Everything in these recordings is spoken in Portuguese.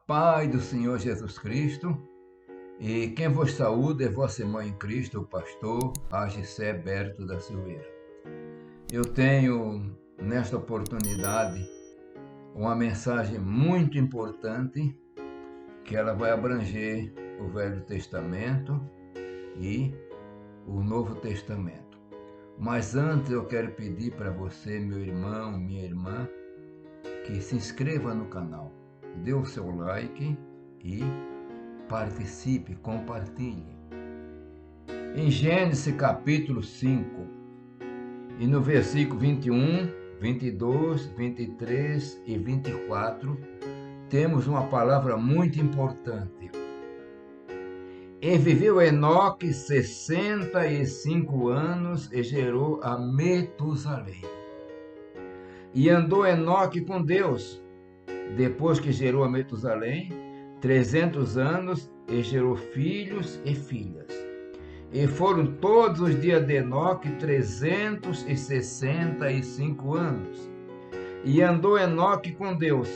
Pai do Senhor Jesus Cristo, e quem vos saúda é vossa irmã em Cristo, o pastor Agissé Berto da Silveira. Eu tenho, nesta oportunidade, uma mensagem muito importante, que ela vai abranger o Velho Testamento e o Novo Testamento. Mas antes eu quero pedir para você, meu irmão, minha irmã, que se inscreva no canal, dê o seu like e participe, compartilhe. Em Gênesis capítulo 5, e no versículo 21, 22, 23 e 24, temos uma palavra muito importante. E viveu Enoque 65 anos e gerou a Metusalém. E andou Enoque com Deus, depois que gerou a Metusalém, 300 anos, e gerou filhos e filhas. E foram todos os dias de Enoque 365 anos. E andou Enoque com Deus,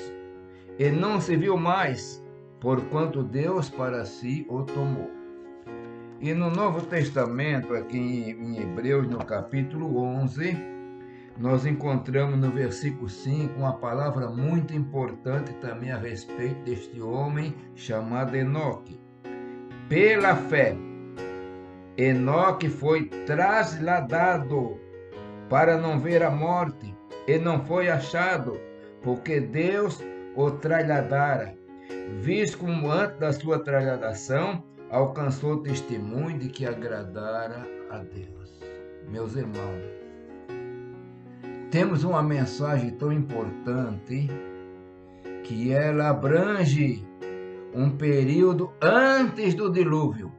e não se viu mais, porquanto Deus para si o tomou. E no Novo Testamento, aqui em Hebreus, no capítulo 11, nós encontramos no versículo 5 uma palavra muito importante também a respeito deste homem chamado Enoque. Pela fé, Enoque foi trasladado para não ver a morte, e não foi achado, porque Deus o trasladara, visto como antes da sua trasladação alcançou testemunho de que agradara a Deus. Meus irmãos, temos uma mensagem tão importante que ela abrange um período antes do dilúvio.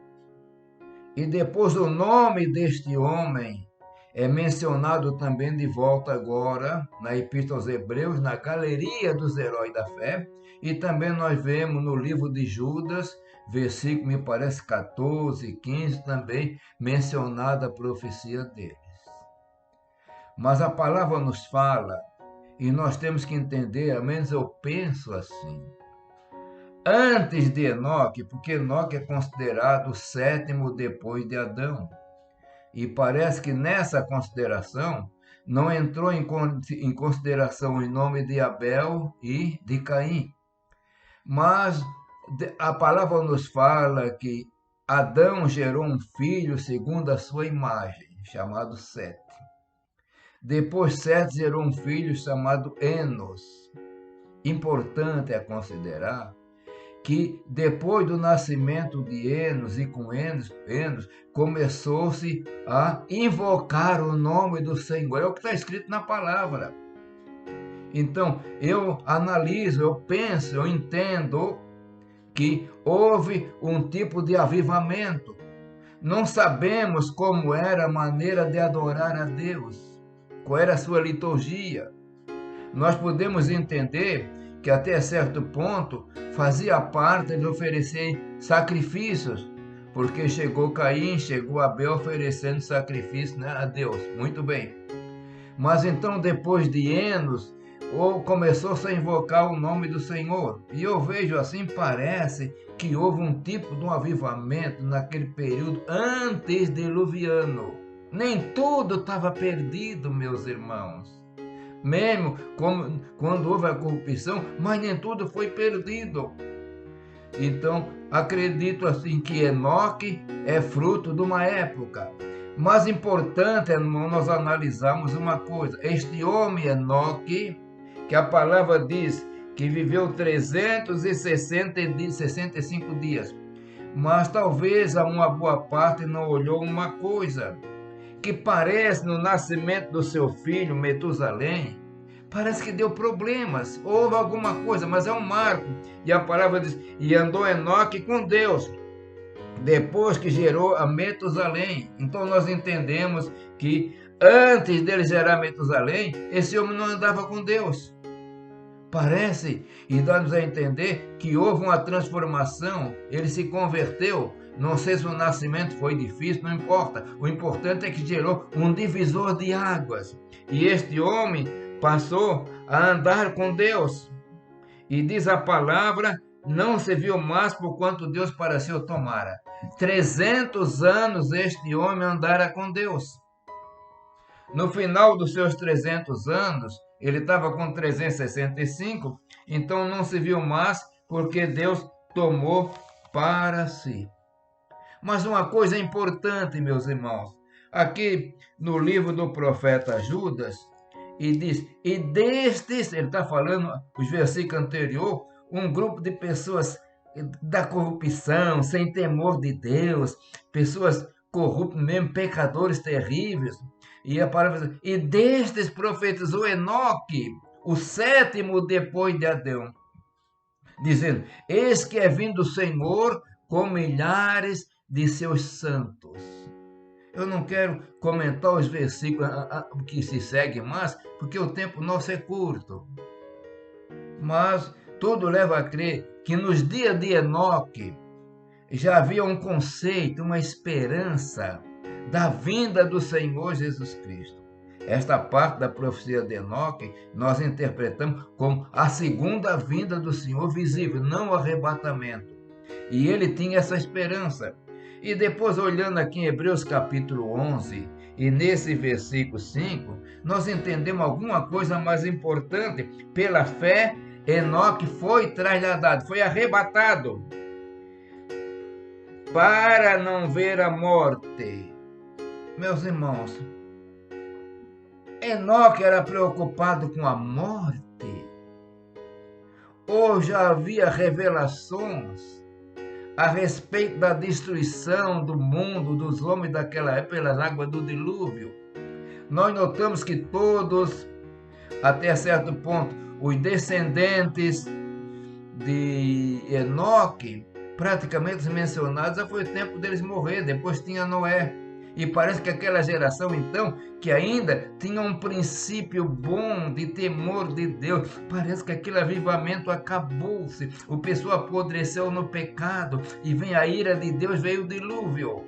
E depois o nome deste homem é mencionado também de volta agora na Epístola aos Hebreus, na galeria dos heróis da fé. E também nós vemos no livro de Judas, versículo, me parece, 14 e 15, também mencionada a profecia deles. Mas a palavra nos fala, e nós temos que entender, ao menos eu penso assim, antes de Enoque, porque Enoque é considerado o sétimo depois de Adão. E parece que nessa consideração não entrou em consideração o nome de Abel e de Caim. Mas a palavra nos fala que Adão gerou um filho segundo a sua imagem, chamado Sete. Depois Sete gerou um filho chamado Enos. Importante a considerar que depois do nascimento de Enos e com Enos começou-se a invocar o nome do Senhor. É o que está escrito na palavra. Então, eu analiso, eu penso, eu entendo que houve um tipo de avivamento. Não sabemos como era a maneira de adorar a Deus, qual era a sua liturgia. Nós podemos entender que até certo ponto fazia parte de oferecer sacrifícios, porque chegou Caim, chegou Abel oferecendo sacrifício, né, a Deus. Muito bem. Mas então, depois de Enos, começou-se a invocar o nome do Senhor. E eu vejo assim, parece que houve um tipo de um avivamento naquele período antediluviano. Nem tudo estava perdido, meus irmãos. Mesmo quando houve a corrupção, mas nem tudo foi perdido. Então, acredito assim que Enoque é fruto de uma época. Mas importante é nós analisarmos uma coisa. Este homem Enoque, que a palavra diz que viveu 365 dias, mas talvez a uma boa parte não olhou uma coisa, que parece no nascimento do seu filho, Metusalém, parece que deu problemas, houve alguma coisa, mas é um marco. E a palavra diz, e andou Enoque com Deus, depois que gerou a Metusalém. Então nós entendemos que antes dele gerar Metusalém, esse homem não andava com Deus. Parece, e dá-nos a entender que houve uma transformação, ele se converteu. Não sei se o nascimento foi difícil, não importa. O importante é que gerou um divisor de águas. E este homem passou a andar com Deus. E diz a palavra não se viu mais por quanto Deus para si o tomara. 300 anos este homem andara com Deus. No final dos seus 300 anos, ele estava com 365, então não se viu mais porque Deus tomou para si. Mas uma coisa importante, meus irmãos, aqui no livro do profeta Judas, e diz, e destes, ele está falando, os versículos anteriores, um grupo de pessoas da corrupção, sem temor de Deus, pessoas corruptas mesmo, pecadores terríveis. E a palavra diz, e destes profetizou Enoque, o sétimo depois de Adão, dizendo, eis que é vindo o Senhor com milhares de seus santos. Eu não quero comentar os versículos que se seguem mais, porque o tempo nosso é curto. Mas tudo leva a crer que nos dias de Enoque já havia um conceito, uma esperança da vinda do Senhor Jesus Cristo. Esta parte da profecia de Enoque nós interpretamos como a segunda vinda do Senhor visível, não o arrebatamento. E ele tinha essa esperança. E depois, olhando aqui em Hebreus capítulo 11, e nesse versículo 5, nós entendemos alguma coisa mais importante. Pela fé, Enoque foi trasladado, foi arrebatado, para não ver a morte. Meus irmãos, Enoque era preocupado com a morte? Ou já havia revelações a respeito da destruição do mundo, dos homens daquela época, pelas águas do dilúvio? Nós notamos que todos, até certo ponto, os descendentes de Enoque, praticamente mencionados, já foi o tempo deles morrer, depois tinha Noé. E parece que aquela geração, então, que ainda tinha um princípio bom de temor de Deus, parece que aquele avivamento acabou-se. O pessoal apodreceu no pecado e vem a ira de Deus, veio o dilúvio.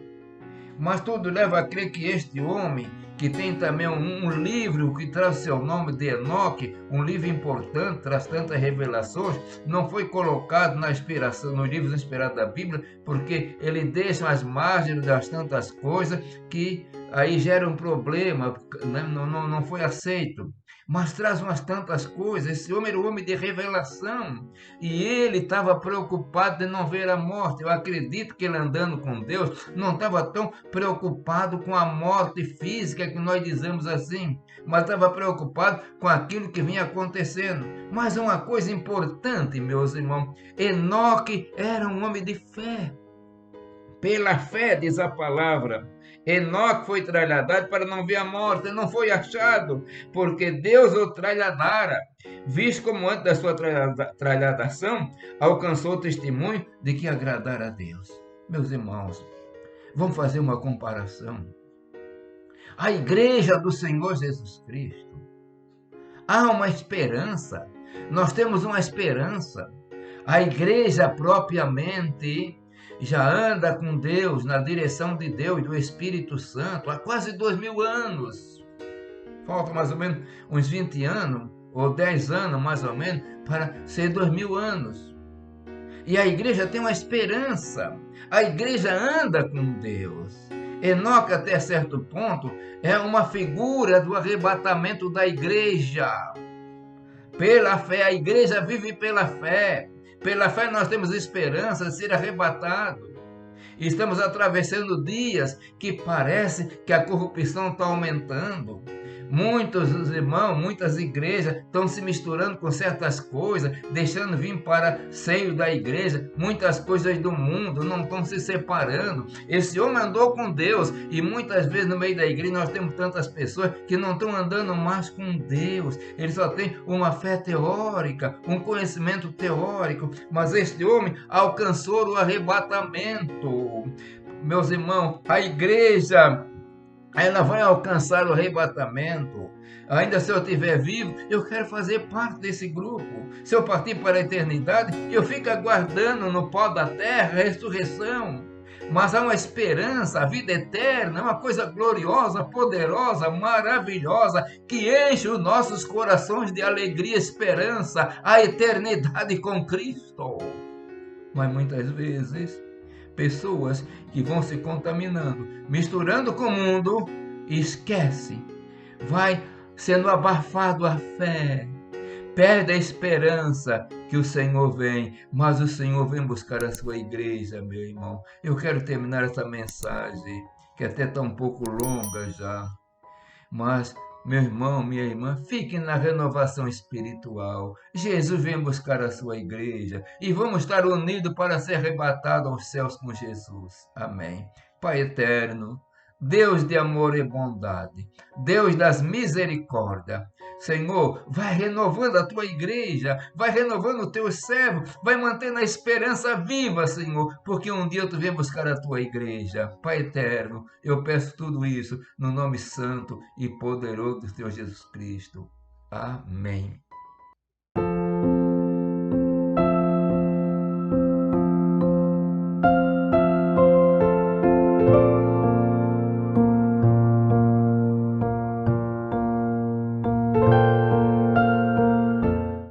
Mas tudo leva a crer que este homem, que tem também um livro que traz o seu nome de Enoque, um livro importante, traz tantas revelações, não foi colocado na inspiração, nos livros inspirados da Bíblia, porque ele deixa as margens das tantas coisas que aí geram um problema, não foi aceito. Mas traz umas tantas coisas. Esse homem era um homem de revelação e ele estava preocupado de não ver a morte. Eu acredito que ele, andando com Deus, não estava tão preocupado com a morte física, que nós dizemos assim, mas estava preocupado com aquilo que vinha acontecendo. Mas uma coisa importante, meus irmãos, Enoque era um homem de fé. Pela fé, diz a palavra, Enoque foi trasladado para não ver a morte, não foi achado, porque Deus o trasladara, visto como antes da sua trasladação alcançou o testemunho de que agradara a Deus. Meus irmãos, vamos fazer uma comparação. A igreja do Senhor Jesus Cristo, há uma esperança, nós temos uma esperança. A igreja propriamente já anda com Deus, na direção de Deus, do Espírito Santo, há quase 2000 anos. Falta mais ou menos uns 20 anos, ou 10 anos mais ou menos, para ser 2000 anos. E a igreja tem uma esperança, a igreja anda com Deus. Enoque, até certo ponto, é uma figura do arrebatamento da igreja. Pela fé, a igreja vive pela fé. Pela fé nós temos esperança de ser arrebatado. Estamos atravessando dias que parece que a corrupção está aumentando. Muitos irmãos, muitas igrejas estão se misturando com certas coisas, deixando vir para seio da igreja. Muitas coisas do mundo não estão se separando. Esse homem andou com Deus e muitas vezes no meio da igreja nós temos tantas pessoas que não estão andando mais com Deus. Eles só têm uma fé teórica, um conhecimento teórico, mas este homem alcançou o arrebatamento. Meus irmãos, a igreja, ela vai alcançar o arrebatamento. Ainda se eu estiver vivo, eu quero fazer parte desse grupo. Se eu partir para a eternidade, eu fico aguardando no pó da terra a ressurreição. Mas há uma esperança, a vida eterna, uma coisa gloriosa, poderosa, maravilhosa, que enche os nossos corações de alegria e esperança, a eternidade com Cristo. Mas muitas vezes, pessoas que vão se contaminando, misturando com o mundo, esquece, vai sendo abafado a fé, perde a esperança que o Senhor vem, mas o Senhor vem buscar a sua igreja, meu irmão. Eu quero terminar essa mensagem, que até está um pouco longa já, mas, meu irmão, minha irmã, fiquem na renovação espiritual. Jesus vem buscar a sua igreja e vamos estar unidos para ser arrebatados aos céus com Jesus. Amém. Pai eterno, Deus de amor e bondade, Deus das misericórdias, Senhor, vai renovando a tua igreja, vai renovando o teu servo, vai mantendo a esperança viva, Senhor, porque um dia tu vem buscar a tua igreja. Pai eterno, eu peço tudo isso no nome santo e poderoso do Senhor Jesus Cristo. Amém.